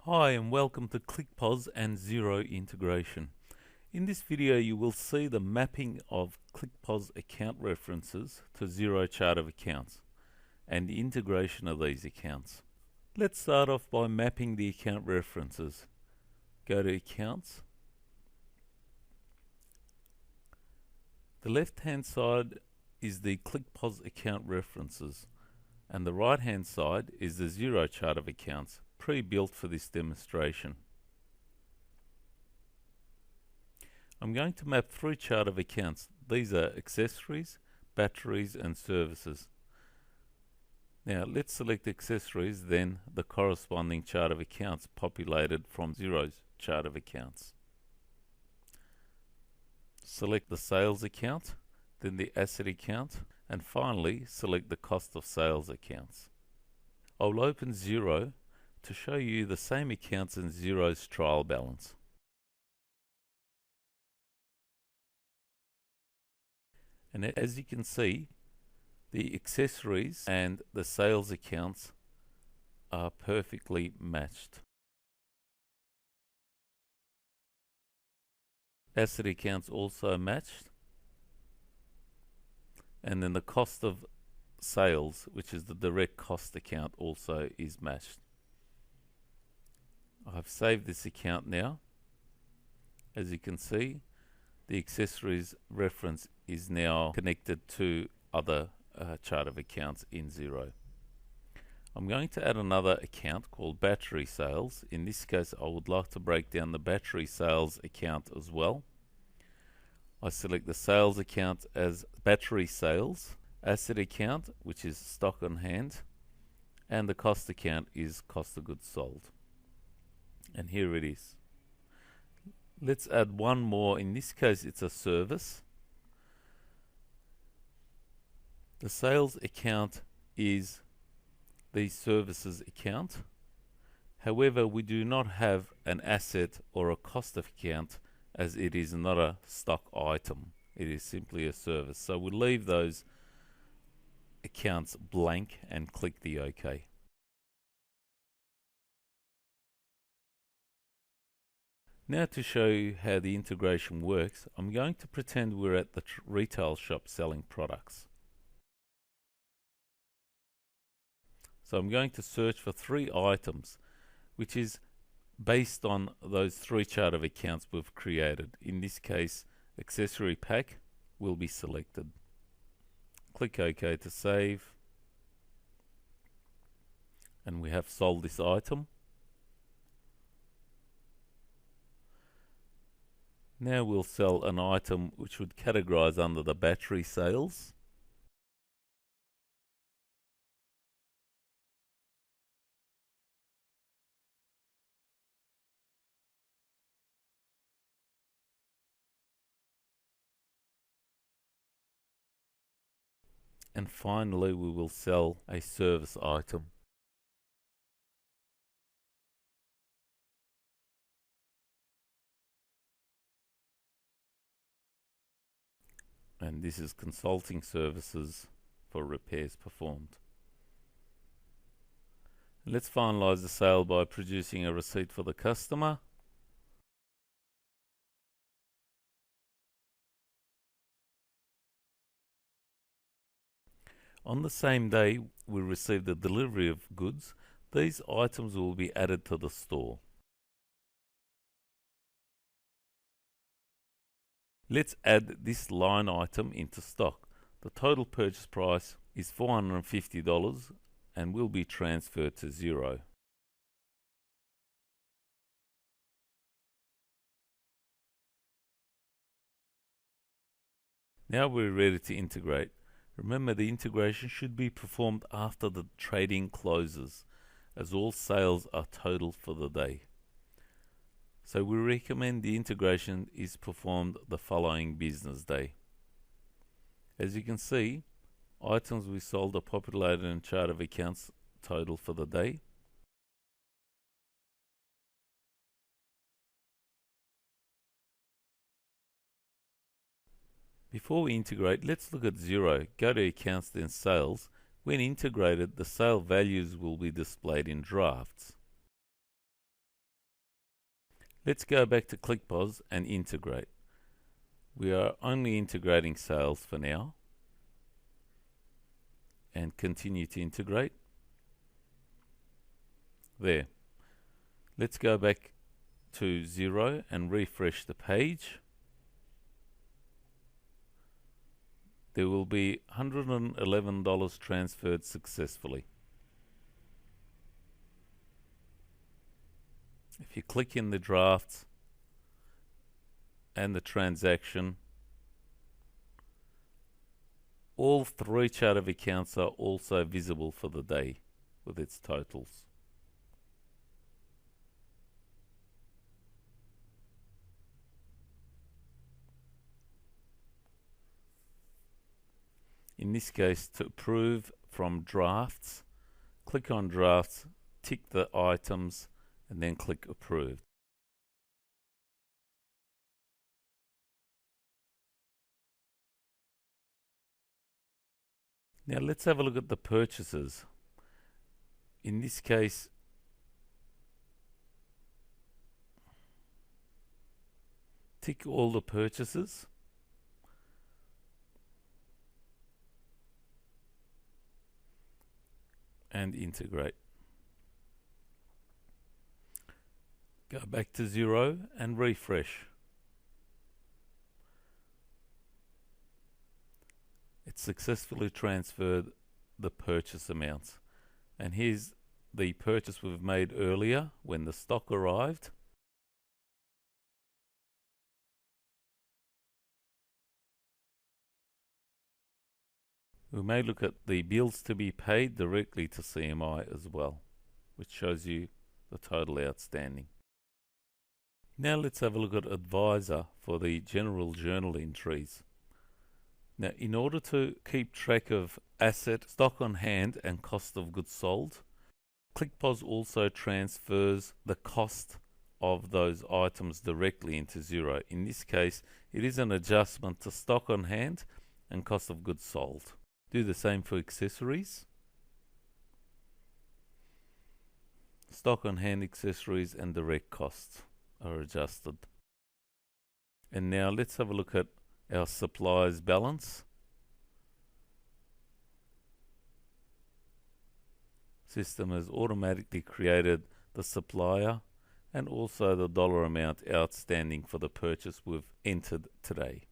Hi and welcome to ClickPOS and Xero integration. In this video you will see the mapping of ClickPOS account references to Xero chart of accounts and the integration of these accounts. Let's start off by mapping the account references. Go to Accounts. The left hand side is the ClickPOS account references and the right hand side is the Xero chart of accounts pre-built for this demonstration. I'm going to map three chart of accounts. These are accessories, batteries and services. Now let's select accessories, then the corresponding chart of accounts populated from Xero's chart of accounts. Select the sales account, then the asset account, and finally select the cost of sales accounts. I'll open Xero to show you the same accounts in Xero's trial balance. And as you can see, the accessories and the sales accounts are perfectly matched. Asset accounts also matched. And then the cost of sales, which is the direct cost account, also is matched. I've saved this account now. As you can see, the accessories reference is now connected to other chart of accounts in Xero. I'm going to add another account called battery sales. In this case, I would like to break down the battery sales account as well. I select the sales account as battery sales, asset account, which is stock on hand, and the cost account is cost of goods sold. And here it is. Let's add one more. In this case, it's a service. The sales account is the services account. However, we do not have an asset or a cost of account, as it is not a stock item. It is simply a service. So we'll leave those accounts blank and click the OK. Now to show you how the integration works, I'm going to pretend we're at the retail shop selling products. So I'm going to search for three items, which is based on those three chart of accounts we've created. In this case, accessory pack will be selected. Click OK to save. And we have sold this item. Now we'll sell an item which would categorize under the battery sales. And finally, we will sell a service item. And this is consulting services for repairs performed. Let's finalize the sale by producing a receipt for the customer. On the same day we receive the delivery of goods, these items will be added to the store. Let's add this line item into stock. The total purchase price is $450 and will be transferred to Xero. Now we're ready to integrate. Remember, the integration should be performed after the trading closes, as all sales are totaled for the day. So we recommend the integration is performed the following business day. As you can see, items we sold are populated in chart of accounts total for the day. Before we integrate, let's look at Xero. Go to Accounts, then Sales. When integrated, the sale values will be displayed in drafts. Let's go back to ClickPOS and integrate. We are only integrating sales for now, and continue to integrate. There. Let's go back to Xero and refresh the page. There will be $111 transferred successfully. If you click in the drafts and the transaction, all three chart of accounts are also visible for the day with its totals. In this case, to approve from drafts, click on drafts, tick the items, and then click approved. Now let's have a look at the purchases. In this case, tick all the purchases. And integrate. Go back to Xero and refresh. It successfully transferred the purchase amounts. And here's the purchase we've made earlier when the stock arrived. We may look at the bills to be paid directly to CMI as well, which shows you the total outstanding. Now let's have a look at Advisor for the general journal entries. Now, in order to keep track of asset, stock on hand, and cost of goods sold, ClickPOS also transfers the cost of those items directly into Xero. In this case, it is an adjustment to stock on hand and cost of goods sold. Do the same for accessories. Stock on hand accessories and direct costs are adjusted. And now let's have a look at our suppliers balance. System has automatically created the supplier and also the dollar amount outstanding for the purchase we've entered today.